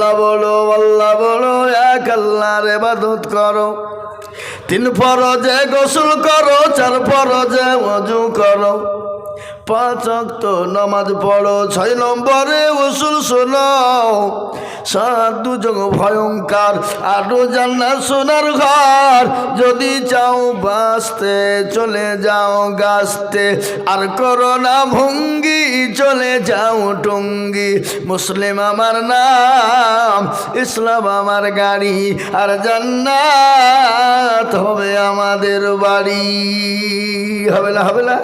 আল্লাহ বলো, এক আল্লাহর ইবাদত করো। 3 ফরজে গোসল করো, 4 ফরজে ওযু করো, 5 ওয়াক্ত নামাজ পড়ো, 6 নম্বরে উসুল শোনো, 7 দুজক ভয়ঙ্কর, 8 জান্নাত সোনার ঘর। যদি চাও বাঁচতে চলে যাও গাছতে, আর করো না ভঙ্গি চলে যাও টঙ্গি। মুসলিম আমার নাম, ইসলাম আমার গাড়ি, আর জান্নাত হবে আমাদের বাড়ি। হবে না? হবে না?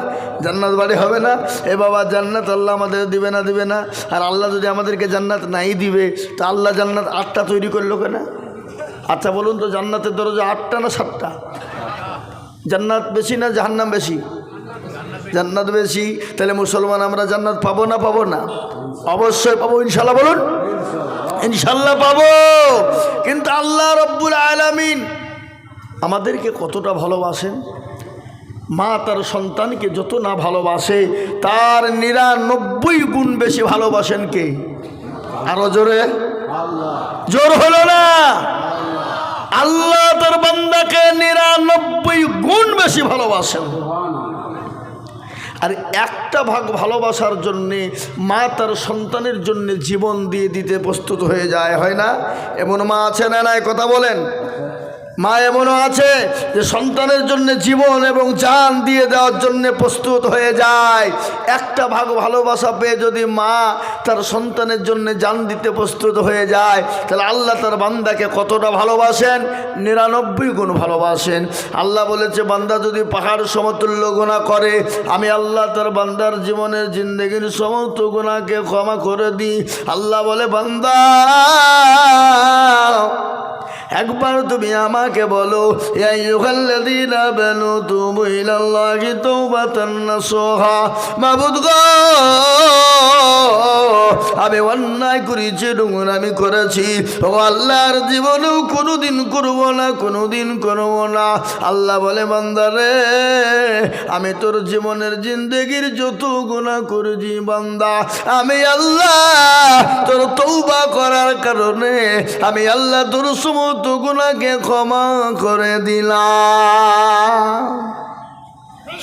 জান্নাত বাড়ি হবে না? এ বাবা, জান্নাত আল্লাহ আমাদের দিবে না? দিবে না? আর আল্লাহ যদি আমাদেরকে জান্নাত নাই দিবে, তা আল্লাহ জান্নাত 8টা তৈরি করলো কেন? আচ্ছা বলুন তো, জান্নাতের দরজা 8টা না 7টা? জান্নাত বেশি না জাহান্নাম বেশি? জান্নাত বেশি। তাহলে মুসলমান আমরা জান্নাত পাবো না? পাবো না? অবশ্যই পাবো, ইনশাল্লাহ। বলুন ইনশাল্লাহ পাবো। কিন্তু আল্লাহ রব্বুল আলামিন আমাদেরকে কতটা ভালোবাসেন। মা তার সন্তানকে যত না ভালোবাসে, তার 99 গুণ বেশি ভালোবাসেন কে? আরো জোরে, জোর হলো না? আল্লাহ তার বান্দাকে 99 গুণ বেশি ভালোবাসেন। আর একটা ভাগ ভালোবাসার জন্যে মা তার সন্তানের জন্য জীবন দিয়ে দিতে প্রস্তুত হয়ে যায়, হয় না? এমন মা আছে না নাই? কথা বলেন। মা এমনও আছে যে সন্তানের জন্য জীবন এবং জান দিয়ে দেওয়ার জন্য প্রস্তুত হয়ে যায়। একটা ভাগ ভালোবাসা পেয়ে যদি মা তার সন্তানের জন্য জান দিতে প্রস্তুত হয়ে যায়, তাহলে আল্লাহ তার বান্দাকে কতটা ভালোবাসেন? 99 গুণ ভালোবাসেন। আল্লাহ বলেছে, বান্দা যদি পাহাড় সমতুল্য গুনাহ করে, আমি আল্লাহ তার বান্দার জীবনের জিন্দেগির সমস্ত গুনাহকে ক্ষমা করে দিই। আল্লাহ বলে, বান্দা একবার তুমি আমাকে বলো, ইয়া আইয়ুহাল্লাযীনা আমানু তুবু ইলাল্লাহি তাওবাতান নাসুহা। মাবুদ গো, আমি অন্যায় করেছি, নোংরামি করেছি, ও আল্লাহর জীবনেও কোনোদিন করব না, কোনোদিন করব না। আল্লাহ বলে, বান্দারে, আমি তোর জীবনের জিন্দেগির যত গুনাহ করেছি বান্দা, আমি আল্লাহ তোর তওবা করার কারণে আমি আল্লাহ তোর সমস্ত গুনাহকে ক্ষমা করে দিলাম।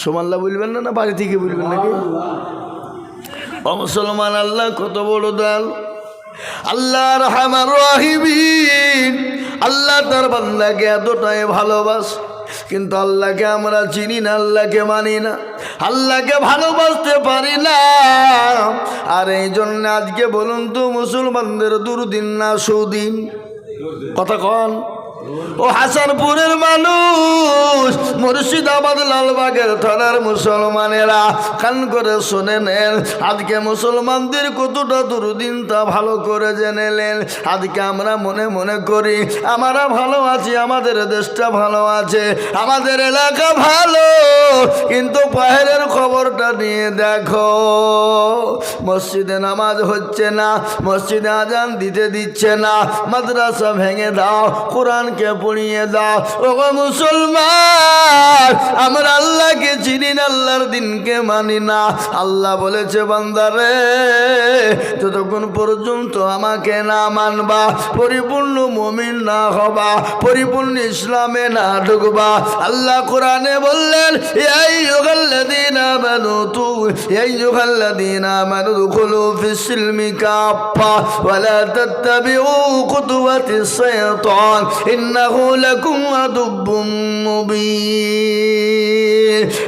সুবহানাল্লাহ বলবেন না? বাড়ি থেকে বলবেন নাকি? ও মুসলমান, আল্লাহ কত বড় দয়ালু, আল্লাহ রহমান রহিম। আল্লাহ তার বান্দাকে এতটাই ভালোবাসে, কিন্তু আল্লাহকে আমরা চিনি না, আল্লাহকে মানি না, আল্লাহকে ভালোবাসতে পারি না। আর এই জন্য আজকে বলুন তো, মুসলমানদের দুর্দিন না সুদিন? কথা কন। ও হাসানপুরের মানুষ, মুর্শিদাবাদ লালবাগের থানার মুসলমানেরা, কান করে শুনে নেন, আজকে মুসলমানদের কতটা দুর্দিন তা ভালো করে জেনে নেন। আজকে আমরা মনে মনে করি আমরা ভালো আছি, আমাদের দেশটা ভালো আছে, আমাদের এলাকা ভালো, কিন্তু বাইরের খবরটা নিয়ে দেখো। মসজিদে নামাজ হচ্ছে না, মসজিদে আজান দিচ্ছে না, মাদ্রাসা ভেঙে দাও, কোরআনকে পড়িয়ে দাও। ও মুসলমান, আমরা আল্লাহকে চিনি না, আল্লাহর দিনকে মানি না। আল্লাহ বলেছে, বান্দারে, যতক্ষণ পর্যন্ত আমাকে না মানবা, পরিপূর্ণ মুমিন না হবা, পরিপূর্ণ ইসলামে না ঢুকবা। আল্লাহ কোরআনে বললেন, ইয়া আইয়ুহাল্লাযীনা আমানু দুখুলু ফিস-সিলমি কাফা ওয়া লা তাত্তাবিউ খুতুওয়াতিস শাইতান ইন্নাহু লাকুম আদুব্বুম মুবিন।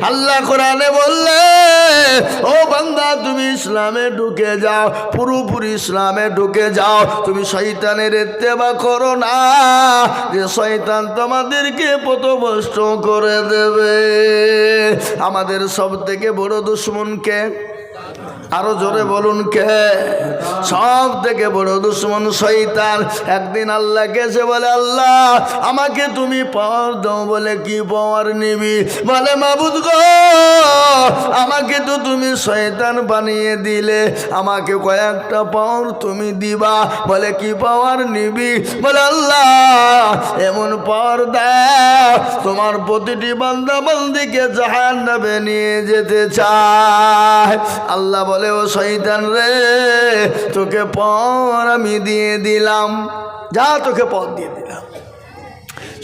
আল্লাহ কোরআনে বললেন, ও বান্দা, তুমি ইসলামে ঢুকে যাও, পুরোপুরি ইসলামে ঢুকে যাও। তুমি শয়তানের ইত্তেবা করো না, যে শয়তান তোমাদেরকে পথভ্রষ্ট করে দেবে। আমাদের সব থেকে বড় দুশমন কে? আরো জোরে বলুন কে? সব থেকে বড় দুশমন শয়তান। একদিন আল্লাহকে এসে বলে, আল্লাহ আমাকে তুমি পাওয়ার দাও। বলে, কি পাওয়ার নিবি? বলে, মাবুদ গো, আমাকে তো তুমি শয়তান বানিয়ে দিলে, আমাকে কয়েকটা পাওয়ার তুমি দিবা। বলে, কি পাওয়ার নিবি? বলে, আল্লাহ এমন পাওয়ার দাও, তোমার প্রতিটি বান্দা বান্দিকে জাহান্নামে নিয়ে যেতে চায়। আল্লাহ বলে ও শয়তান রে তোকে পর আমি দিয়ে দিলাম, যা তোকে পথ দিয়ে দিলাম।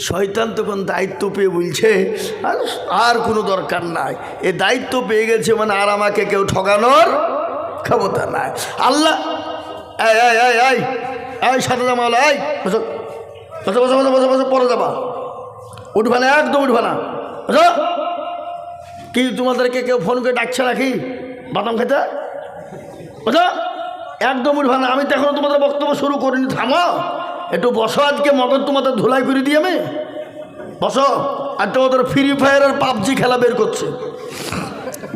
শয়তান তখন দায়িত্ব পেয়ে বলছে আর কোনো দরকার নাই, এ দায়িত্ব পেয়ে গেছে মানে আর আমাকে কেউ ঠকানোর ক্ষমতা নাই। আল্লাহ এই সাথে জামা হলো, এই বসো বসো বসো বসো বসো বসো, পরে যাবা, উঠবা না, একদম উঠবা না, বুঝো। কি তোমাদেরকে কেউ ফোন করে ডাকছে নাকি বাদাম খেতে? বুঝো, একদম উঠবা না। আমি তো এখনো তোমাদের বক্তব্য শুরু করিনি, থামো একটু বসো। আজকে মগজ তোমাদের ধুলাই করে দিই আমি, বসো। আর তোমাদের ফ্রি ফায়ার আর পাবজি খেলা বের করছে,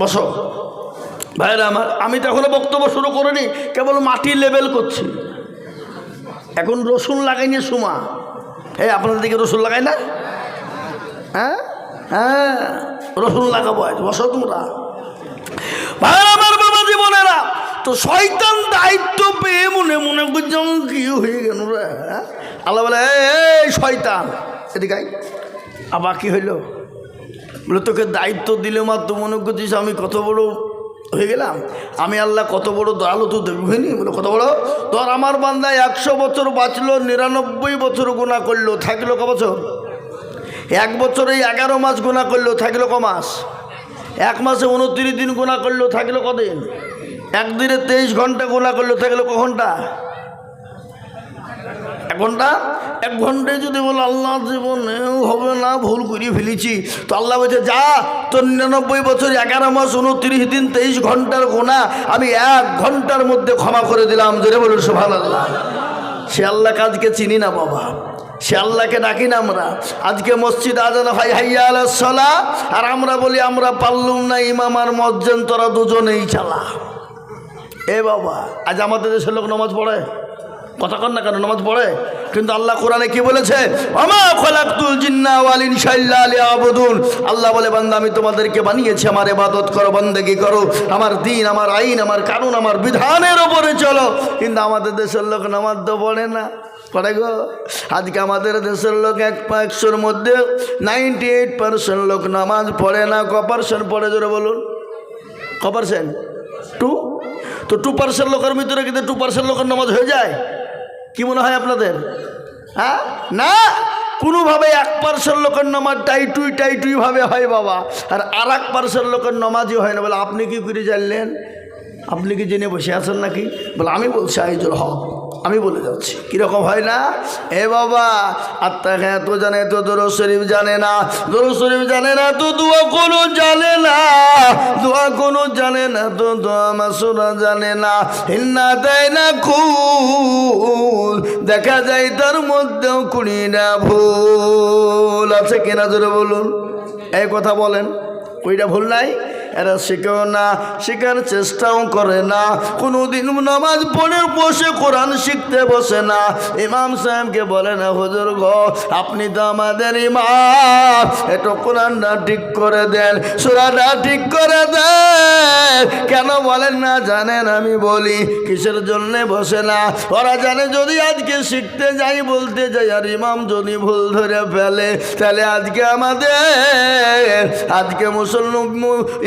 বসো ভাইরা আমার। আমি তো এখনো বক্তব্য শুরু করিনি, কেবল মাটি লেবেল করছি। এখন রসুন লাগাইনি সুমা, এই আপনাদের দিকে রসুন লাগাই না? হ্যাঁ হ্যাঁ, রসুন লাগাবো আজ, বসো তোমরা ভাইরা আমার, বাবা জীবনেরা। তো শয়তান দায়িত্ব পেয়ে মনে মনে করছে কি হয়ে গেল রে। আল্লাহ বলে এই শয়তান এদিকে আয়। আবার কি হইল? বলে তোকে দায়িত্ব দিলে মাত্র মনে করছিস আমি কত বড় হয়ে গেলাম, আমি আল্লাহ কত বড় দয়ালু তো দেখবিনি। বলে কত বড়? তোর আমার বান্দা 100 বছর বাঁচলো, 99 বছর গুনাহ করলো, থাকলো ক বছর? 1 বছরে 11 মাস গুনাহ করলো, থাকলো ক মাস? 1 মাসে 29 দিন গুনাহ করলো, থাকলো কদিন? 1 দিনে 23 ঘন্টা গুনাহ করলো, থাকলো ক ঘন্টা? 1 ঘন্টা। 1 ঘন্টায় যদি বলো আল্লাহ জীবনেও হবে না, ভুল করে ফেলেছি, তো আল্লাহ বলছে যা তোর 99 বছর 11 মাস 29 দিন 23 ঘন্টার গোনা আমি 1 ঘন্টার মধ্যে ক্ষমা করে দিলাম। জোরে বলুন সুবহানাল্লাহ। সে আল্লাহকে আজকে চিনি না বাবা, সে আল্লাহকে ডাকি না আমরা। আজকে মসজিদ আজান হয় হাইয়া আলাস সালাহ, আর আমরা বলি আমরা পারলুম না, ইমাম আর মুয়াজ্জিন তোরা দুজনেই চালা। এ বাবা, আজ আমাদের দেশের লোক নামাজ পড়ে, কথা কন না কেন, নামাজ পড়ে, কিন্তু আল্লাহ কোরআনে কি বলেছে? ওমা খালাকতুল জিন্না ওয়াল ইনসা ইল্লা লিয়াবুদুন। আল্লাহ বলে বান্দা আমি তোমাদেরকে বানিয়েছি আমার ইবাদত করো, বন্দেগী করো, আমার দিন, আমার আইন, আমার কানুন, আমার বিধানের উপরে চলো। কিন্তু আমাদের দেশের লোক নামাজ তো পড়ে না, পড়ে গো। আজকে আমাদের দেশের লোক 100% মধ্যে 98% লোক নামাজ পড়ে না। ক পার্সেন্ট পড়ে জোরে বলুন? ক পার্সেন্ট? 2। তো 2% লোকের ভিতরে কিন্তু 2% লোকের নামাজ হয়ে যায়? কি মনে হয় আপনাদের? হ্যাঁ না, কোনোভাবে 1% লোকের নামাজ টাইটুই ভাবে হয় বাবা, আর 1% লোকের নামাজই হয় না। বলে আপনি কি করে জানলেন? আপনি কি জেনে বসে আছেন নাকি? বলে আমি বলছি আইজুল হক, আমি বলে যাচ্ছি কীরকম হয় না। এ বাবা আত্মা হ্যাঁ তো জানে তো দরুদ শরীফ জানে না, দরুদ শরীফ জানে না তো দোয়া কোনো জানে না, দোয়া কোনো জানে না তো দোয়া মাসুরা জানে না। হিন্না দেয় না কুল, দেখা যায় তার মধ্যেও কুড়িটা ভুল আছে কিনা জোরে বলুন? এই কথা বলেন, কইটা ভুল নাই? এরা শিখেও না, শেখার চেষ্টাও করে না, কোনোদিন নামাজ পড়ে বসে কোরআন শিখতে বসে না। ইমাম সাহেবকে বলে না হুজুর গো আপনি তো আমাদের ইমাম, একটু কোরআনটা ঠিক করে দেন, সূরাটা ঠিক করে দেন। কেন বলেন না? জানেন আমি বলি কিসের জন্যে বসে না? ওরা জানে যদি আজকে শিখতে যাই, বলতে যাই, আর ইমাম যদি ভুল ধরে ফেলে, তাহলে আজকে মুসলমান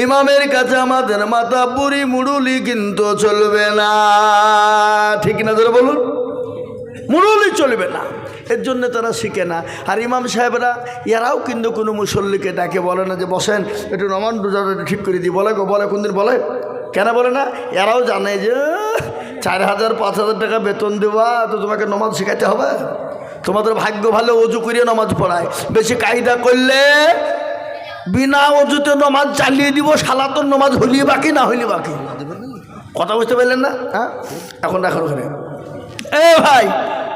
ইমামের কাছে আমাদের মাথা পুরি মুড়ুলি কিন্তু চলবে না, ঠিক না ধরে বলুন? মুড়ুলি চলবে না, এর জন্য তারা শিখে না। আর ইমাম সাহেবরা এরাও কিন্তু কোনো মুসল্লিকে ডাকে বলে না যে বসেন একটু নামান রোজাটা ঠিক করে দিই, বলে বলে কোনদিন বলে? কেন বলে না? এরাও জানে যে 4,000-5,000 টাকা বেতন দেওয়া, তো তোমাকে নামাজ শেখাতে হবে। তোমাদের ভাগ্য ভালো অজু করিয়ে নামাজ পড়ায়, বেশি কায়দা করলে বিনা অজুতে নামাজ চালিয়ে দিব, সালাতুন নামাজ হইলি বাকি না হইলি বাকি। কথা বুঝতে পারলেন না? হ্যাঁ এখন রাখুন ওখানে। এ ভাই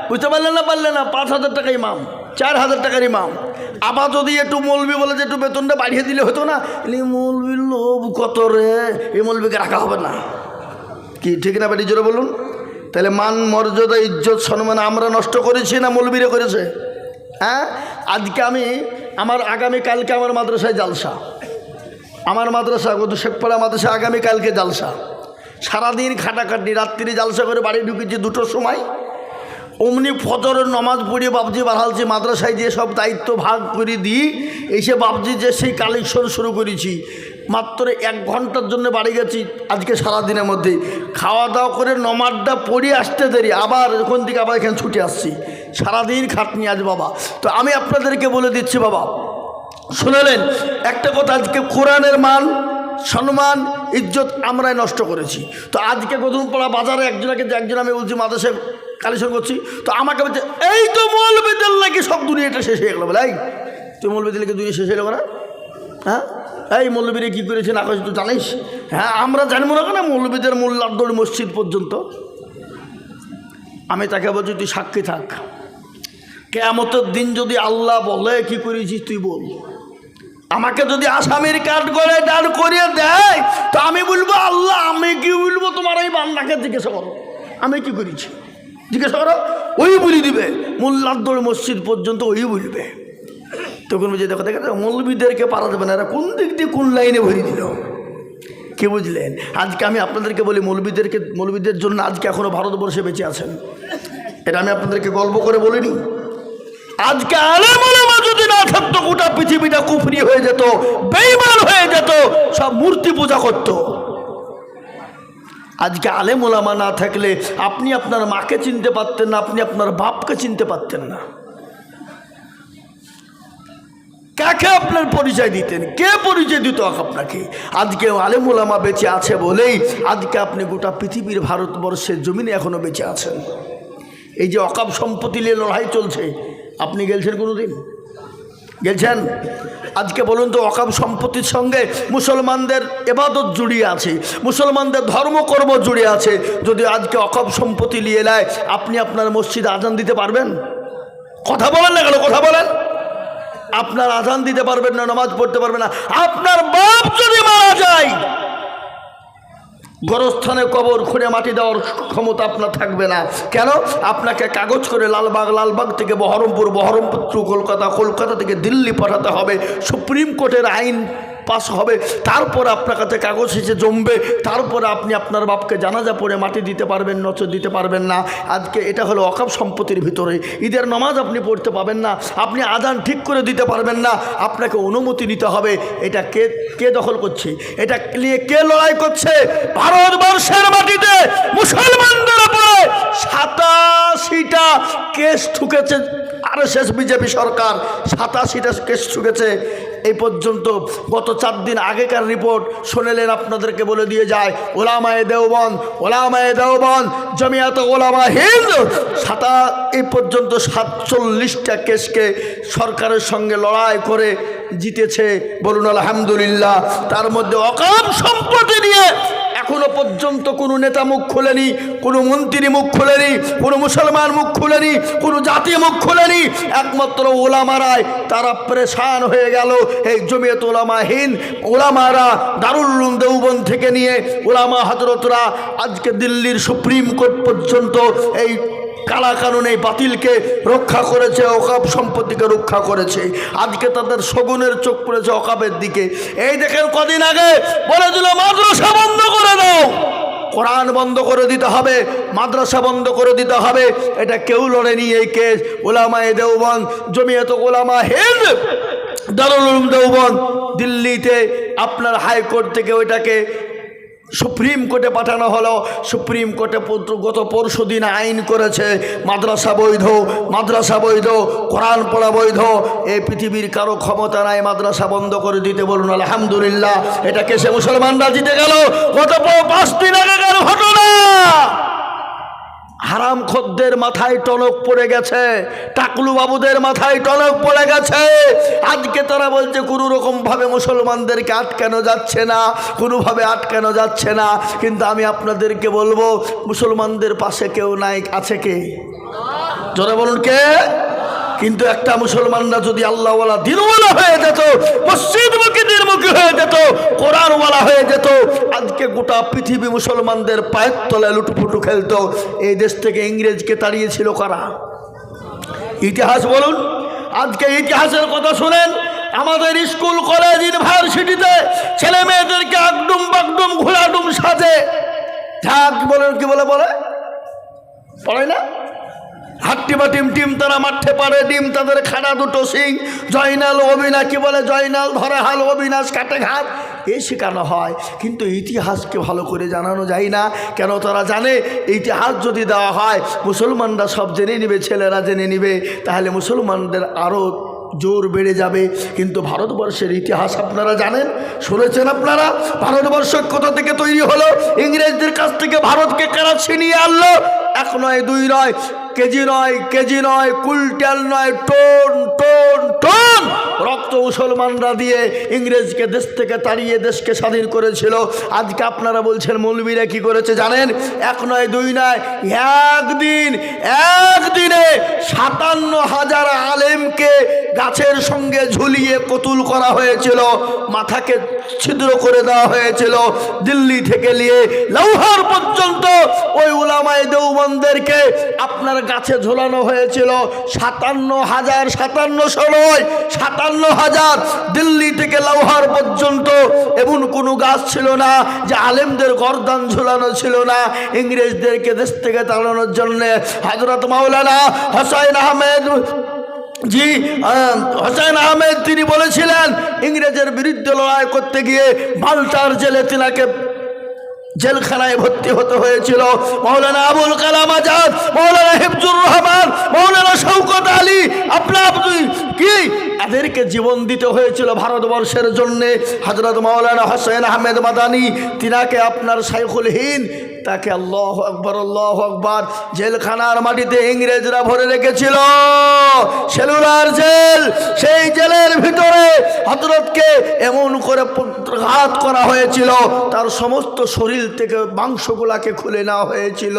বুঝতে পারলেন না? পারলেন না? 5,000 টাকা ইমাম, 4,000 টাকার ইমাম। আবার যদি একটু মৌলবি বলে যে একটু বেতনটা বাড়িয়ে দিলে হতো না, মৌলবির লোভ কত রে, এই মৌলবিকে রাখা হবে না। কি ঠিক না? বাড়ি জোরে বলুন। তাহলে মান মর্যাদা ইজ্জত সম্মান আমরা নষ্ট করেছি না মৌলবিরে করেছে? হ্যাঁ আজকে আগামীকালকে আমার মাদ্রাসায় জালসা, আমার মাদ্রাসা শেখপাড়া মাদ্রাসা আগামীকালকে জালসা। সারাদিন খাটাখাটি, রাত্রি জালসা করে বাড়ি ঢুকেছি 2টোর সময়। অমনি ফজরের নামাজ পড়িয়ে বাবজি বাড়ালছি, মাদ্রাসায় যে সব দায়িত্ব ভাগ করে দিই, এসে বাবজি যে সেই কালেকশন শুরু করেছি। মাত্র 1 ঘন্টার জন্য বাড়ি গেছি আজকে সারাদিনের মধ্যে, খাওয়া দাওয়া করে নমাজটা পড়ে আসতে দেরি, আবার ওখান থেকে আবার এখানে ছুটে আসছি, সারাদিন খাটনি আজ বাবা। তো আমি আপনাদেরকে বলে দিচ্ছি বাবা, শুনলেন একটা কথা, আজকে কোরআনের মান সম্মান ইজ্জত আমরাই নষ্ট করেছি। তো আজকে গদুমপাড়া বাজারে একজন আমি বলছি মাদ্রাসায় কালেকশন করছি, তো আমাকে বলছে এই তো মৌলবীদের নাকি সব দুনিয়াটা শেষ হয়ে গেলো। বলে এই তুই মৌলবীদের নাকি দুনিয়া শেষ হয়ে গেলো না? হ্যাঁ, এই মৌলবীরা কী করেছে না করেছে তুই জানিস? হ্যাঁ, আমরা জানবো না কেন? মৌলবীদের মোল্লার মসজিদ পর্যন্ত। আমি তাকে বলছি তুই সাক্ষী থাক, কিয়ামতের দিন যদি আল্লাহ বলে কি করেছিস তুই বল। আমাকে যদি আসামির কাঠ করে দাঁড় করিয়ে দেয় তো আমি বলবো আল্লাহ আমি কি বলবো, তোমার এই বান্দাকে জিজ্ঞাসা করো আমি কি করেছি, জিজ্ঞাসা করো, ওই বলে দিবে। মোল্লার মসজিদ পর্যন্ত ওই বলবে। তখন বুঝে দেখো দেখে মৌলবীদেরকে পারা যাবে না, এরা কোন দিক দিয়ে কোন লাইনে ভরে দিল, কি বুঝলেন? আজকে আমি আপনাদেরকে বলি মৌলবীদের জন্য আজকে এখনো ভারতবর্ষে বেঁচে আছেন, এটা আমি আপনাদেরকে গল্প করে বলিনি। আজকে আলেম ওলামা যদি না থাকতো গোটা পৃথিবীটা কুফরি হয়ে যেত, বেঈমান হয়ে যেত, সব মূর্তি পূজা করত। আজকে আলেম ওলামা না থাকলে আপনি আপনার মাকে চিনতে পারতেন না, আপনি আপনার বাপকে চিনতে পারতেন না। কাকে আপনার পরিচয় দিতেন? কে পরিচয় দিত আপনাকে? আজকে আলেম ওলামা বেঁচে আছে বলেই আজকে আপনি গোটা পৃথিবীর ভারতবর্ষের জমিনে এখনো বেঁচে আছেন। এই যে অকাপ সম্পত্তি নিয়ে লড়াই চলছে, আপনি গেলছেন কোনোদিন? গেলছেন? আজকে বলুন তো, অকাপ সম্পত্তির সঙ্গে মুসলমানদের ইবাদত জড়িয়ে আছে, মুসলমানদের ধর্মকর্ম জড়িয়ে আছে। যদি আজকে অকাপ সম্পত্তি নিয়ে নেয়, আপনি আপনার মসজিদে আজান দিতে পারবেন? কথা বলেন না কেন? কথা বলেন। আপনার আজান দিতে পারবেন না, নামাজ পড়তে পারবেন না। আপনার বাপ যদি মারা যায়, গোরস্থানে কবর খুঁড়ে মাটি দেওয়ার ক্ষমতা আপনার থাকবে না। কেন? আপনাকে কাগজ করে লালবাগ থেকে বহরমপুর টু কলকাতা থেকে দিল্লি পাঠাতে হবে, সুপ্রিম কোর্টের আইন পাস হবে, তারপর আপনার কাছে কাগজ এসে জমবে, তারপরে আপনি আপনার বাপকে জানাজা পড়ে মাটি দিতে পারবেন, নচর দিতে পারবেন না। আজকে এটা হলো অকাপ সম্পত্তির ভিতরে। ঈদের নামাজ আপনি পড়তে পাবেন না, আপনি আজান ঠিক করে দিতে পারবেন না, আপনাকে অনুমতি নিতে হবে। এটা কে দখল করছে? এটা নিয়ে কে লড়াই করছে? ভারতবর্ষের মাটিতে মুসলমানদের উপরে 87টা কেস ঠুকেছে আরএসএস বিজেপি সরকার, 87টা কেস ঠুকেছে এই পর্যন্ত। গত 4 দিন আগেকার রিপোর্ট শুনলেন, আপনাদেরকে বলে দিয়ে যায়। ওলামায়ে দেওবন্দ, জমিয়াত ওলামা হিন্দ এই পর্যন্ত 47টা কেসকে সরকারের সঙ্গে লড়াই করে জিতেছে। বলুন আলহামদুলিল্লাহ। তার মধ্যে অকাপ সম্পত্তি নিয়ে এখনো পর্যন্ত কোনো নেতা মুখ খোলেনি, কোনো মন্ত্রী মুখ খোলেনি, কোনো মুসলমান মুখ খোলেনি, কোনো জাতি মুখ খোলেনি। একমাত্র ওলামারাই তারা পরেশান হয়ে গেল। এই জমিয়ত ওলামা হিন্দ ওলামারা দারুল উলুম দেওবন্দ থেকে নিয়ে ওলামা হযরতরা আজকে দিল্লির সুপ্রিম কোর্ট পর্যন্ত এই কালা কানুন এই বাতিলকে রক্ষা করেছে, অকাপ সম্পত্তিকে রক্ষা করেছে। আজকে তাদের শগুনের চোখ পড়েছে অকাপের দিকে। এই দেখেন কদিন আগে বলে দিল মাদ্রাসা বন্ধ করে দাও, কোরআন বন্ধ করে দিতে হবে, মাদ্রাসা বন্ধ করে দিতে হবে। এটা কেউ লড়েনি এই কেস। ওলামায়ে দেওবন্দ, জমিয়ত ওলামা হিন্দ, দারুল উলুম দেওবন্দ দিল্লিতে আপনার হাইকোর্ট থেকে ওইটাকে সুপ্রিম কোর্টে পাঠানো হলো। সুপ্রিম কোর্টে গত পরশু দিন আইন করেছে মাদ্রাসা বৈধ, কোরআন পড়া বৈধ। এই পৃথিবীর কারো ক্ষমতা নাই মাদ্রাসা বন্ধ করে দিতে। বলুন আলহামদুলিল্লাহ। এটা কেসে মুসলমানরা জিতে গেল। গত 5 দিন আগেকার ঘটনা। হারাম খদ্দের মাথায় টনক পড়ে গেছে, টাকলু বাবুদের মাথায় টনক পড়ে গেছে। আজকে তারা বলছে কোনো রকম ভাবে মুসলমানদেরকে আটকানো যাচ্ছে না, কোনোভাবে আটকানো যাচ্ছে না। কিন্তু আমি আপনাদেরকে বলবো, মুসলমানদের পাশে কেউ নাই, আছে কে? জোরে বলুন কে? কিন্তু একটা মুসলমানরা যদি আল্লাহওয়ালা দিনওয়ালা হয়ে যেত, মসজিদমুখী দিনমুখী হয়ে যেত, কোরআনওয়ালা হয়ে যেত, আজকে গোটা পৃথিবী মুসলমানদের পায়ের তলায় লুটুপুটু খেলতো। এই দেশ থেকে ইংরেজকে তাড়িয়েছিল কারা? ইতিহাস বলুন। আজকে ইতিহাসের কথা শুনেন। আমাদের স্কুল কলেজ ইউনিভার্সিটিতে ছেলে মেয়েদেরকে আগডুম বাগডুম ঘোড়াডুম সাজে বলেন, কি বলে পড়ে না? হাট্টিবা টিম তারা মাঠে পারে ডিম, তাদের খানা দুটো সিং। জয়নাল অবিনা কি বলে? জয়নাল ধরে হাল, অবিনাশ কাটে ঘাট। এই শেখানো হয়, কিন্তু ইতিহাসকে ভালো করে জানানো যায় না। কেন? তারা জানে ইতিহাস যদি দেওয়া হয় মুসলমানরা সব জেনে নেবে, ছেলেরা জেনে নেবে, তাহলে মুসলমানদের আরও জোর বেড়ে যাবে। কিন্তু ভারতবর্ষের ইতিহাস আপনারা জানেন, শুনেছেন আপনারা, ভারতবর্ষ কোথা থেকে তৈরি হলো? ইংরেজদের কাছ থেকে ভারতকে কারা ছিনিয়ে আনলো? 1 নয় 2 নয়, কেজি নয়, কুইন্টাল নয়, টন টন টন রক্ত মুসলমানরা দিয়ে ইংরেজকে দেশ থেকে তাড়িয়ে দেশকে স্বাধীন করেছিল। আজকে আপনারা বলছেন মৌলবীরা কি করেছে জানেন? 1 নয় 2 নয়, একদিনে 57,000 আলেমকে গাছের সঙ্গে ঝুলিয়ে কতুল করা হয়েছিল, মাথাকে ছিদ্র করে দেওয়া হয়েছিল। দিল্লি থেকে নিয়ে লাহোর পর্যন্ত ওই উলামায়ে দেওবন্দেরকে আপনার গাছে ঝোলানো হয়েছিল। 57,000, 5700 নয়, 57,000। দিল্লি থেকে লাহোর পর্যন্ত এমন কোনো গাছ ছিল না যে আলেমদের গর্দান ঝোলানো ছিল না। ইংরেজদেরকে দেশ থেকে তাড়ানোর জন্য হযরত মাওলানা হুসাইন আহমেদ তিনি বলেছিলেন, ইংরেজের বিরুদ্ধে লড়াই করতে গিয়ে মাল্টার জেলে তিনাকে জেলখানায় ভর্তি হতে হয়েছিল। মৌলানা আবুল কালাম আজাদ, মৌলানা হিফজুর রহমান, মৌলানা শওকত আলী, আপনি কি এদেরকে জীবন দিতে হয়েছিল ভারতবর্ষের জন্যে। হযরত মাওলানা হুসাইন আহমেদ মাদানী তিনাকে আপনার শাইখুল হিন্দ, তাকে আল্লাহু আকবার আল্লাহু আকবার জেলখানার মাটিতে ইংরেজরা ভরে রেখেছিল, সেলুলার জেল। সেই জেলের ভিতরে হযরতকে এমন করে ঘাত করা হয়েছিল, তার সমস্ত শরীর থেকে মাংসগুলাকে খুলে নেওয়া হয়েছিল।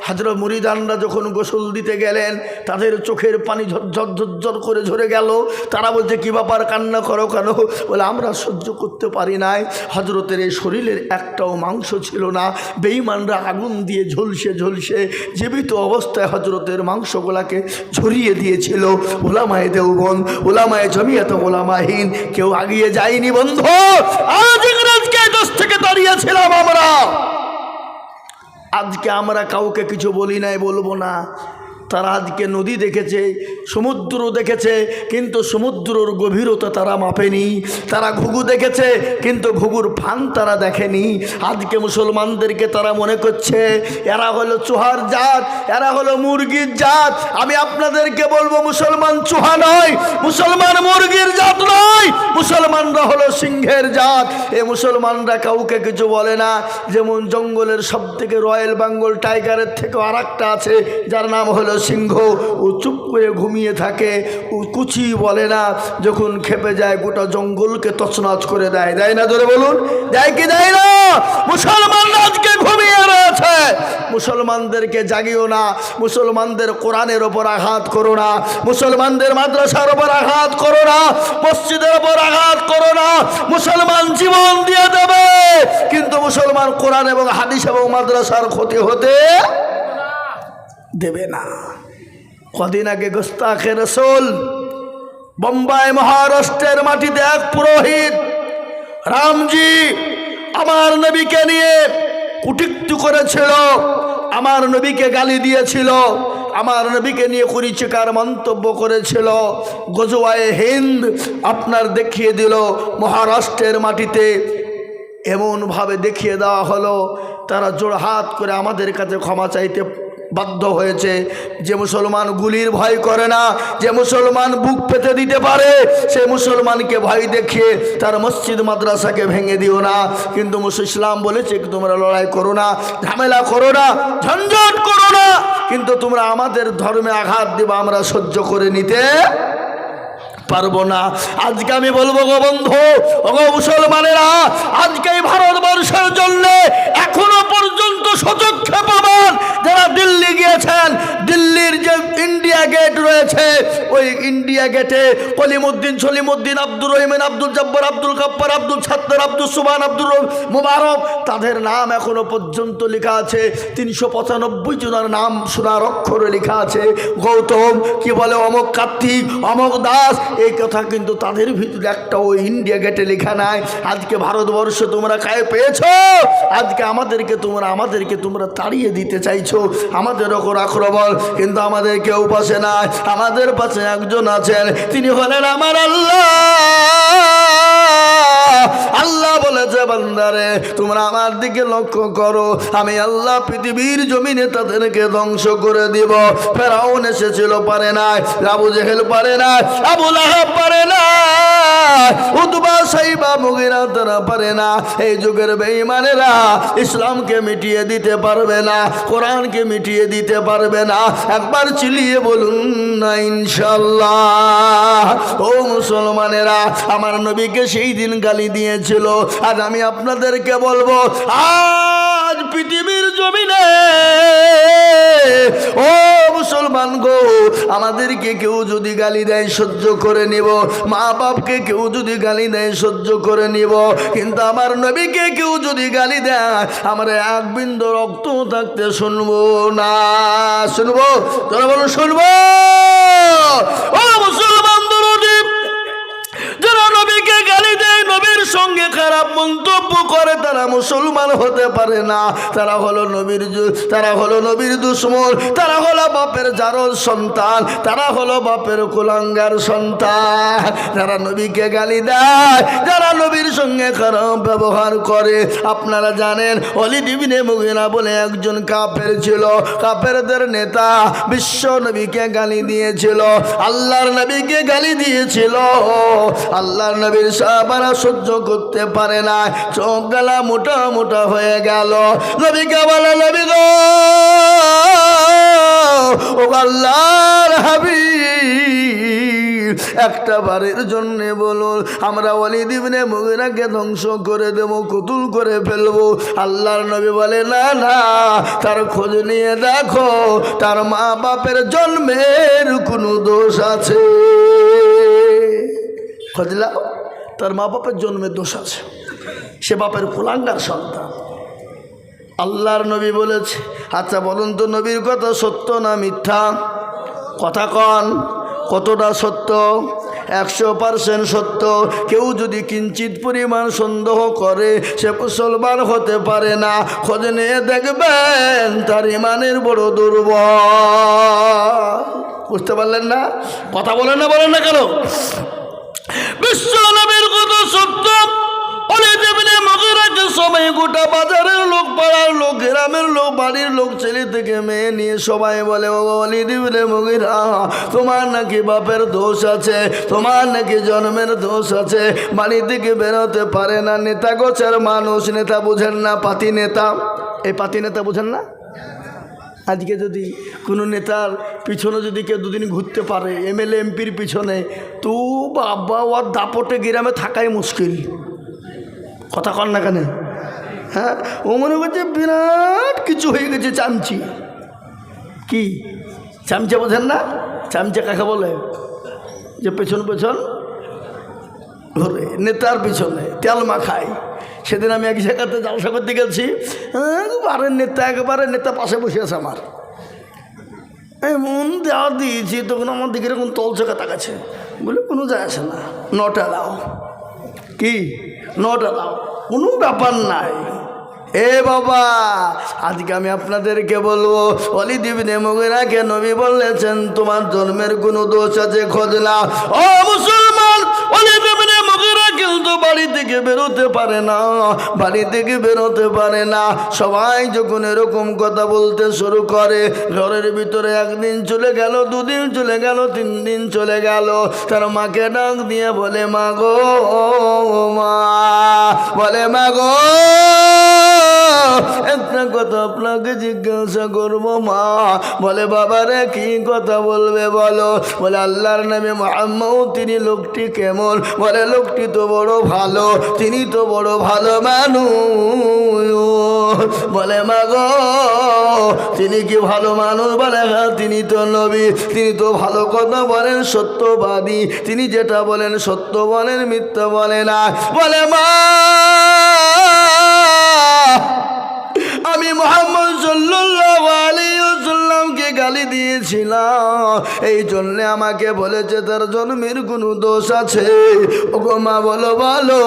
হযরত মুরিদানরা যখন গোসল দিতে গেলেন, তাদের চোখের পানি ঝরঝর করে ঝরে গেল। তারা বলছে কি ব্যাপার, কান্না করো কেন? বলে আমরা সহ্য করতে পারি নাই, হযরতের এই শরীরের একটাও মাংস ছিল না। বেঈমানরা আগুন দিয়ে ঝলসে ঝলসে জীবিত অবস্থায় হযরতের মাংসগুলাকে ঝরিয়ে দিয়েছিল। উলামায়ে দেওবন্দ, উলামায়ে জমিয়ত উলামা হিন্দ কেউ আগিয়ে যায়নি বন্ধু। আজ ইংরেজকে দেশ থেকে তাড়িয়েছিলাম আমরা, আজকে আমরা কাউকে কিছু বলি নাই, বলবো না। তারা আজকে নদী দেখেছে, সমুদ্র দেখেছে, কিন্তু সমুদ্রর গভীরতা তারা মাপেনি। তারা ঘুঘু দেখেছে, কিন্তু ঘুঘুর ফান তারা দেখেনি। আজকে মুসলমানদেরকে তারা মনে করছে এরা হলো চুহার জাত, এরা হলো মুরগির জাত। আমি আপনাদেরকে বলবো, মুসলমান চুহা নয়, মুসলমান মুরগির জাত নয়, মুসলমানরা হলো সিংহের জাত। এই মুসলমানরা কাউকে কিছু বলে না। যেমন জঙ্গলের সব থেকে রয়্যাল বেঙ্গল টাইগারের থেকে আর একটা আছে যার নাম হলো সিংহ। ও চুপ করে ঘুমিয়ে থাকে, ও কুচি বলে না, যখন খেপে যায় গোটা জঙ্গলকে তছনছ করে দেয়। দেয় না? ধরে বলুন, দেয় কি দেয় না? মুসলমানরা আজকে ঘুমিয়ে রয়েছে। মুসলমানদেরকে জাগিও না, মুসলমানদের কোরআনের ওপর আঘাত করো না, মুসলমানদের মাদ্রাসার ওপর আঘাত করো না, মসজিদের ওপর আঘাত করো না। মুসলমান জীবন দিয়ে দেবে, কিন্তু মুসলমান কোরআন এবং হাদিস এবং মাদ্রাসার ক্ষতি হতে দেবে না। কদিন আগে গোস্তাখে রসুল বোম্বাই মহারাষ্ট্রের মাটিতে এক পুরোহিত রামজি আমার নবীকে নিয়ে কুটিক্তি করেছিল, আমার নবীকে গালি দিয়েছিল, আমার নবীকে নিয়ে কুরুচিকার মন্তব্য করেছিল। গজওয়ায়ে হিন্দ আপনার দেখিয়ে দিল মহারাষ্ট্রের মাটিতে, এমনভাবে দেখিয়ে দেওয়া হলো তারা জোড়হাত করে আমাদের কাছে ক্ষমা চাইতে বাধ্য হয়েছে। যে মুসলমান গুলির ভয় করে না, যে মুসলমান বুক পেতে দিতে পারে, সে মুসলমানকে ভয় দেখিয়ে তার মসজিদ মাদ্রাসাকে ভেঙে দিও না। কিন্তু ইসলাম বলেছে তোমরা লড়াই করো না, ঝামেলা করো না, ঝঞ্ঝট করো না, কিন্তু তোমরা আমাদের ধর্মে আঘাত দিবা, আমরা সহ্য করে নিতে পারবো না। আজকে আমি বলবো গো বন্ধু, ওগো মুসলমানেরা, আজকে এই ভারতবর্ষের জন্য এখনো পর্যন্ত সচক্ষে পাবেন যারা দিল্লি গিয়েছেন, দিল্লির যে ইন্ডিয়া গেট রয়েছে, ওই ইন্ডিয়া গেটে কলিমুদ্দিন, সলিমুদ্দিন, আব্দুর রহিমান, আব্দুল জব্বার, আব্দুল গফ্ফার, আব্দুল ছাত্তার, আব্দুল সুবহান, আব্দুল মুবারক, তাদের নাম এখনো পর্যন্ত লেখা আছে। 395 জনের নাম সোনার অক্ষরে লেখা আছে। গৌতম কি বলে, অমক কার্তিক, অমক দাস, এই কথা কিন্তু তাদের ভিতরে একটা ওই ইন্ডিয়া গেটে লেখা নাই। আজকে ভারতবর্ষ তোমরা কায়ে পেয়েছো, আজকে আমাদেরকে তোমরা তাড়িয়ে দিতে চাইছো, আমাদের ওপর আক্রমণ, কিন্তু আমাদের কেউ পাশে নাই। আমাদের পাশে একজন আছেন, তিনি হলেন আমার আল্লাহ। আল্লাহ বলেছে বান্দারে তোমরা আমার দিকে লক্ষ্য করো, আমি আল্লাহ পৃথিবীর জমিনে তাদেরকে ধ্বংস করে দিব। ফেরাউন এসেছিল, পারে না। আবু জেহেল পারে না, আবু লাহাব পারে না, উতবা সাইবা মুগিরা তারা পারে না। এই যুগের বেঈমানেরা ইসলামকে মিটিয়ে দিতে পারবে না, কোরআনকে মিটিয়ে দিতে পারবে না। একবার চিল্লিয়ে বলুন না ইনশাআল্লাহ। ও মুসলমানেরা, আমার নবীকে সেই দিন গালি দিয়েছিল। আজ আমি আপনাদেরকে বলবো, আজ পৃথিবীর জমিনে ও মুসলমান গো, আমাদেরকে কেউ যদি গালি দেয় সহ্য করে নিব, মা বাপকে কেউ যদি গালি দেয় সহ্য করে নিব, কিন্তু আমার নবীকে কেউ যদি গালি দেয় আমরা এক বিন্দু রক্ত থাকতে শুনবো না। শুনবো? তোরা বলো শুনবো? ও মুসলমান দরদি, যারা নবীকে গালি দেয়, নবীর সঙ্গে খারাপ মন্তব্য করে, তারা মুসলমান হতে পারে না। তারা হলো নবীর দুশমন, তারা হলো বাপের জারজ সন্তান, তারা হলো বাপের কুলাঙ্গার সন্তান। যারা নবীকে গালি দেয়, যারা নবীর সঙ্গে খারাপ ব্যবহার করে, আপনারা জানেন ওয়ালিদ ইবনে মুগিরা বলে একজন কাফের ছিল, কাফেরদের নেতা, বিশ্ব নবীকে গালি দিয়েছিল, আল্লাহর নবীকে গালি দিয়েছিল। আল্লাহর নবীর সাহাবারা সহ্য করতে পারে না, চোখ গলা মোটা মোটা হয়ে গেল। নবীকে বলে, নবী গো, ও আল্লাহর হাবিব, একটা বারের জন্য বলুন, আমরা ওয়ালিদ ইবনে মুগিরাকে ধ্বংস করে দেবো, কতল করে ফেলবো। আল্লাহর নবী বলে, না না, তার খোঁজ নিয়ে দেখো তার মা বাপের জন্মের কোনো দোষ আছে। খোঁজলাম, তার মা বাপের জন্মের দোষ আছে, সে বাপের কুলাঙ্গার সন্তান। আল্লাহর নবী বলেছে, আচ্ছা বলুন তো নবীর কথা সত্য না মিথ্যা? কথা কন, কতটা সত্য? 100% সত্য। কেউ যদি কিঞ্চিত পরিমাণ সন্দেহ করে, সে মুসলমান হতে পারে না। খোঁজ নিয়ে দেখবেন তার ইমানের বড় দুর্বল। বুঝতে পারলেন না? কথা বলেন না, বলেন না কেন? বিশ্ব নবীর কথা সত্য। ওয়ালিদ ইবনে মুগিরাকে সবাই, গোটা বাজারের লোক, পাড়ার লোক, গ্রামের লোক, বাড়ির লোক, ছেলে থেকে মেয়ে নিয়ে সবাই বলে, ও ওয়ালিদ ইবনে মুগিরা, তোমার নাকি বাপের দোষ আছে, তোমার নাকি জন্মের দোষ আছে, বাড়ি থেকে বেরোতে পারে না, নেতা গোছের মানুষ, নেতা বুঝেন না, পাতি নেতা। এই পাতি নেতা বুঝেন না? আজকে যদি কোনো নেতার পিছনে যদি কেউ দুদিন ঘুরতে পারে, এমএলএ এমপির পিছনে, তো বাবা ওর দাপটে গ্রামে থাকাই মুশকিল। কথা কন না কেন? হ্যাঁ, ও মনে করছে বিরাট কিছু হয়ে গেছে, চামচি। কি চামচা বোঝেন না? চামচা কাকে বলে? যে পেছন পেছন ঘরে, নেতার পিছনে তেল মাখায়। সেদিন আমি এক জায়গাতে জালসা করতে গেছি, একেবারে নেতা পাশে বসে আছে আমার, এমন দেওয়া দিয়েছি, তখন আমার দিকে এরকম তলচকা তাকাচ্ছে, বলে কোনো যায় আসে না, নট অ্যালাউ। কি নট অ্যালাউ? কোনো ব্যাপার নাই। এ বাবা, আজকে আমি আপনাদেরকে বলবো, ওয়ালিদ ইবনে মুগিরাকে নবী বলেছেন তোমার জন্মের কোনো দোষ আছে, খোঁজ নাও। ও মুসলমান, ওয়ালিদ ইবনে মুগিরা কিন্তু বাড়ি থেকে বেরোতে পারে না, বাড়ি থেকে বেরোতে পারে না। সবাই যখন এরকম কথা বলতে শুরু করে, ঘরের ভিতরে একদিন চলে গেল, দুদিন চলে গেল, 3 দিন চলে গেল। তার মাকে ডাক দিয়ে বলে, মা গো, মা, বলে মা গো, একটা কথা আপনাকে জিজ্ঞাসা করবো মা। বলে, বাবা রে, কি কথা বলবে বলো। বলে, আল্লাহর নামে মুহাম্মদ, তিনি লোকটি কেমন? বলে, লোকটি তো বড় ভালো, তিনি তো বড় ভালো মানুষ। বলে, মা গো, তিনি কি ভালো মানুষ? বলে, হ্যাঁ, তিনি তো নবী, তিনি তো ভালো কথা বলেন, সত্যবাদী, তিনি যেটা বলেন সত্য বলেন, মিথ্যা বলে না। বলে, মা, আমি মুহাম্মদ সাল্লাল্লাহু আলাইহি ওয়াসাল্লামকে গালি দিয়েছি, ছিলাম, এই জন্যে আমাকে বলেছে তার জন্মের কোনো দোষ আছে। ওগো মা বলো বলো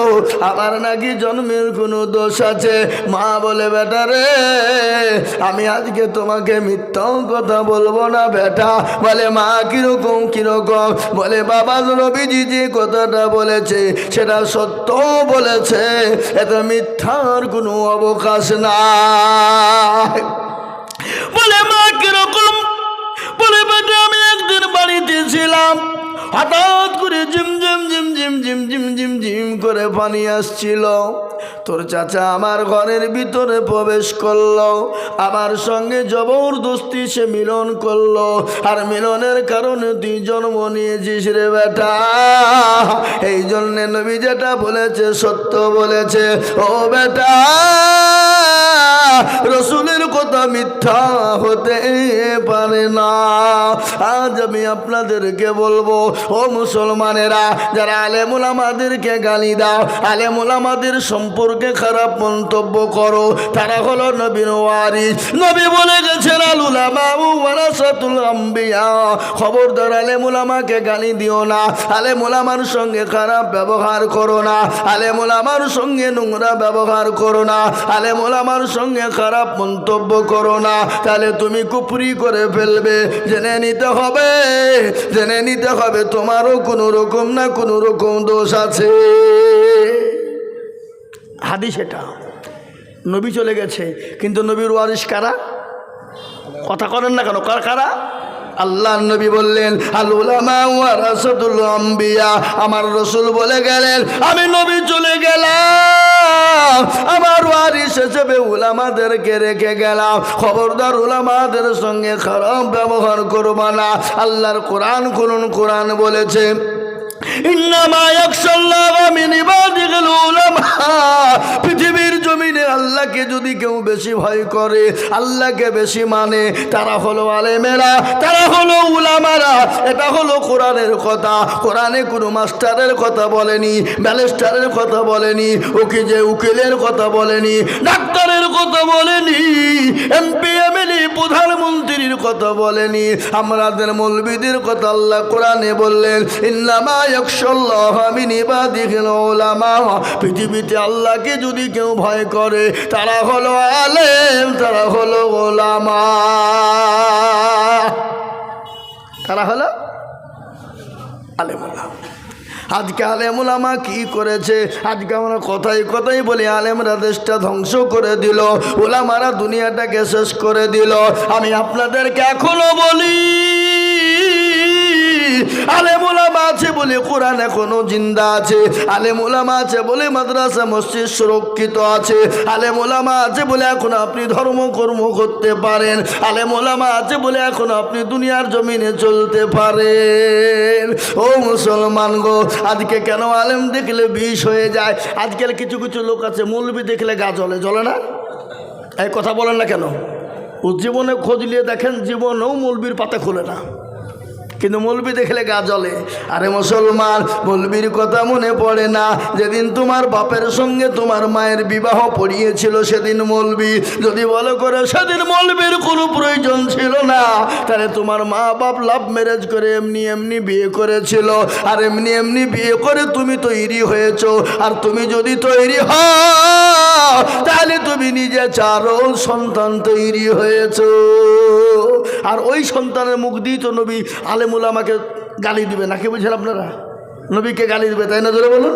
আমার নাকি জন্মের কোনো দোষ আছে? মা বলে বেটা রে আমি আজকে তোমাকে মিথ্যাও কথা বলবো না বেটা। বলে মা কিরকম কিরকম? বলে বাবা নবীজি যে কথাটা বলেছে সেটা সত্য বলেছে, এত মিথ্যার কোনো অবকাশ নাই। বলে মা কিরকম? বলে বেটা আমি একদিন বাড়িতে ছিলাম, হঠাৎ করে ঝিম ঝিম ঝিম ঝিম ঝিম ঝিম ঝিম ঝিম করে পানি আসছিল। তোর চাচা আমার ঘরের ভিতরে প্রবেশ করলো, আমার সঙ্গে জবরদস্তি সে মিলন করলো, আর মিলনের কারণে তুই জন্ম নিয়েছিস রে বেটা। এই জন্যে নবী যেটা বলেছে সত্য বলেছে। ও বেটা রসুলের কথা মিথ্যা হতে পারে না। আজ আমি আপনাদেরকে বলবো ও মুসলমানেরা, যারা আলেমুল আমাদেরকে গালি দাও, আলেমুল আমাদের সম্পর্কে খারাপ মন্তব্য করো, তারা হলো নবীর ওয়ারিস। নবী বলে গেছেন আল উলামা ওয়ারাসাতুল আম্বিয়া। খবরদার আলেমুল আমাকে গালি দিও না, আলেমুল আমার সঙ্গে খারাপ ব্যবহার করো না, আলেমুল আমার সঙ্গে নোংরা ব্যবহার করো না, আলেমুল আমার সঙ্গে খারাপ মন্তব্য করো না, তাহলে তুমি কুফরি করে ফেলবে। জেনে নিতে হবে, জেনে নিতে হবে তোমারও কোনো রকম না কোনো রকম দোষ আছে। হাদিস এটা। নবী চলে গেছে কিন্তু নবীর ওয়ারিস কারা? কথা করেন না কেন? কারা? আল্লাহ নবী বললেন আল উলামা ওয়ারাসাতুল আম্বিয়া। আমার রাসূল বলে গেলেন আমি নবী চলে গেলাম, আমার ওয়ারিস হিসেবে উলামাদেরকে রেখে গেলাম। খবরদার উলামাদের সঙ্গে খারাপ ব্যবহার করবা না। আল্লাহর কোরআন খুলুন, কোরআন বলেছে ইন্নামা ইয়াখশাল্লাহা মিন ইবাদিহিল উলামা। পৃথিবীর জমিনে আল্লাহকে যদি কেউ বেশি ভয় করে, আল্লাহকে বেশি মানে, তারা হলো আলেমেরা, তারা হলো উলামারা। এটা হলো কোরআনের কথা। কোরআনে কোনো মাস্টারের কথা বলেনি, ব্যারিস্টারের কথা বলেনি, উকিলের কথা বলেনি, ডাক্তারের কথা বলেনি, এমপি এমএলএ প্রধানমন্ত্রীর কথা বলেনি, আমাদের মৌলবীদের কথা আল্লাহ কোরআনে বললেন ইন্নামা ইয়াখশাল্লাহা মিন ইবাদিহিল উলামা। পৃথিবীতে আল্লাহকে যদি কেউ ভয় করে তারা হলো আলেম, তারা হলো উলামা, তারা হলো আলেম উলামা। আজকে আলেম উলামা কি করেছে? আজকে আমরা কথাই কথাই বলি আলেমরা দেশটা ধ্বংস করে দিল, উলামারা দুনিয়াটাকে শেষ করে দিল। আমি আপনাদেরকে এখনো বলি আলেম উলামা আছে বলে কোরআন এখনো জিন্দা আছে, আলেম উলামা আছে বলে মাদ্রাসা মসজিদ সুরক্ষিত আছে, আলেম উলামা আছে বলে এখন আপনি ধর্মকর্ম করতে পারেন, আলেম উলামা আছে বলে এখন আপনি দুনিয়ার জমিনে চলতে পারেন। ও মুসলমান গো, আজকে কেন আলেম দেখলে বিষ হয়ে যায়? আজকাল কিছু কিছু লোক আছে মৌলবি দেখলে গা জ্বলে, জ্বলে না? এই কথা বলেন না কেন? ও জীবনে খোঁজ নিয়ে দেখেন জীবনেও মৌলবির পাতা খোলে না, কিন্তু মৌলবি দেখলে গা জ্বলে। আরে মুসলমান, মৌলবির কথা মনে পড়ে না যেদিন তোমার বাপের সঙ্গে তোমার মায়ের বিবাহ পড়িয়েছিল সেদিন মৌলবি? যদি বলো করে সেদিন মৌলবির কোনো প্রয়োজন ছিল না, তাহলে তোমার মা বাপ লাভ ম্যারেজ করে এমনি এমনি বিয়ে করেছিল, আর এমনি এমনি বিয়ে করে তুমি তৈরি হয়েছো। আর তুমি যদি তৈরি হও তাহলে তুমি নিজে চারও সন্তান তৈরি হয়েছো, আর ওই সন্তানের মুখ দিয়ে তো নবী আলেম উলামাকে গালি দিবে নাকি? বুঝছেন আপনারা? নবীকে গালি দিবে, তাই না? জোরে বলুন।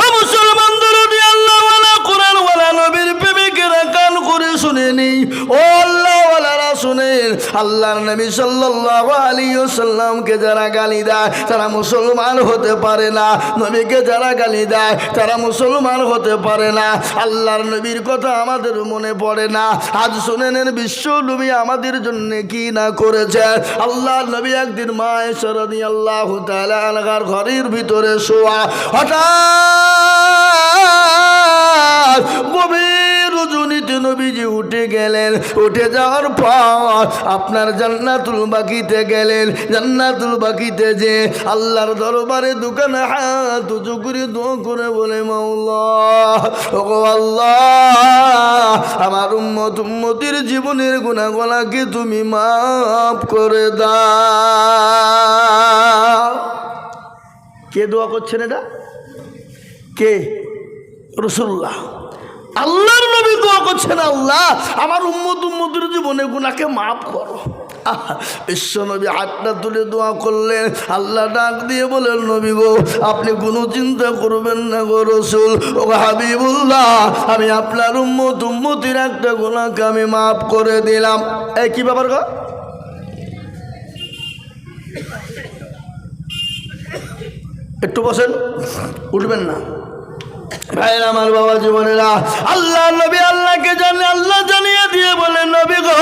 ও মুসলমান দরদি আল্লাহ ওয়ালা কোরআন ওয়ালা নবীর প্রেমিকেরা কান করে শুনে নেই। ও আল্লাহ ওয়ালারা শুনেন, আল্লাহর নবী সাল্লাল্লাহু আলাইহি ওয়াসাল্লামকে যারা গালি দেয় তারা মুসলমান হতে পারে না, নবীকে যারা গালি দেয় তারা মুসলমান হতে পারে না। আল্লাহর নবীর কথা আমাদের মনে পড়ে না। আজ শুনেন বিশ্ব নবী আমাদের জন্য কি না করেছে। আল্লাহর নবী একদিন মা আয়েশা রাদিয়াল্লাহু তাআলা আনহার ঘরের ভিতরে শোয়া, হঠাৎ গভীর রজনীতে নবীজি উঠে গেলেন। উঠে যাওয়ার পর আপনার জান্নাতুল বাকিতে গেলেন। জান্নাতুল বাকিতে যে আল্লাহর দরবারে দোকানে হাত উঁচু করে দোয়া করে বলে, মাওলা ওগো আল্লাহ, আমার উম্মতির জীবনের গুনাহগুলোকে তুমি মাফ করে দাও। কে দোয়া করছেন এটা? কে? রাসূলুল্লাহ। আল্লাহর নবী দোয়া করছেন, আল্লাহ আমার উম্মতির জীবনের গুনাহকে মাফ করো। বিশ্ব নবী হাতটা তুলে দোয়া করলেন। আল্লাহ ডাক দিয়ে বলেন, নবী গো আপনি কোনো চিন্তা করবেন না গো রাসূল, ও হাবিবুল্লাহ, আমি আপনার উম্মতির একটা গুনাহকে আমি মাফ করে দিলাম। এই কি ব্যাপার গো? একটু বসেন, উঠবেন না ভাইরা আমার, বাবা জীবনেরা। আল্লাহ নবী আল্লাহকে জানে, আল্লাহ জানিয়ে দিয়ে বলেন, নবী গো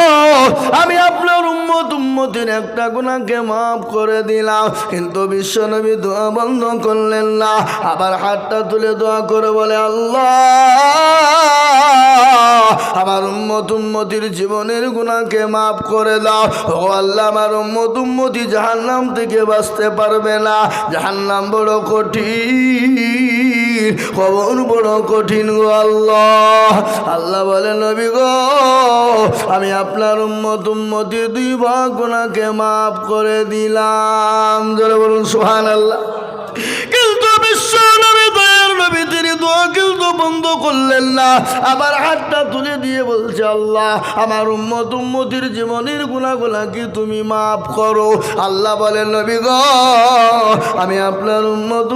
আমি আপনার উম্মতির একটা গুনাহকে মাফ করে দিলাম। কিন্তু বিশ্ব নবী দোয়া বন্ধ করলেন না, আবার হাতটা তুলে দোয়া করে বলে, আল্লাহ আমার উম্মতির জীবনের গুনাহকে মাফ করে দাও। ও আল্লাহ, আমার উম্মতি জাহান্নাম থেকে বাঁচতে পারবে না। জাহান্নাম বড় কঠিন, কবর বড় কঠিন গো আল্লাহ। আল্লাহ বলে, নবী গো আমি আপনার উম্মতির 2 ভাগ গুনাহকে মাফ করে দিলাম। জোরে বলুন সুবহানাল্লাহ। কিন্তু বিশ্ব নবী দয়ার নবী তিনি দোয়া কিন্তু বন্ধ করলেন না, আবার হাতটা তুলে দিয়ে বলছে, আল্লাহ আমার উম্মতির জীবনের গুনাহগুলোকে তুমি মাফ করো। আল্লাহ বলেন, নবী গো আমি আপনার উম্মত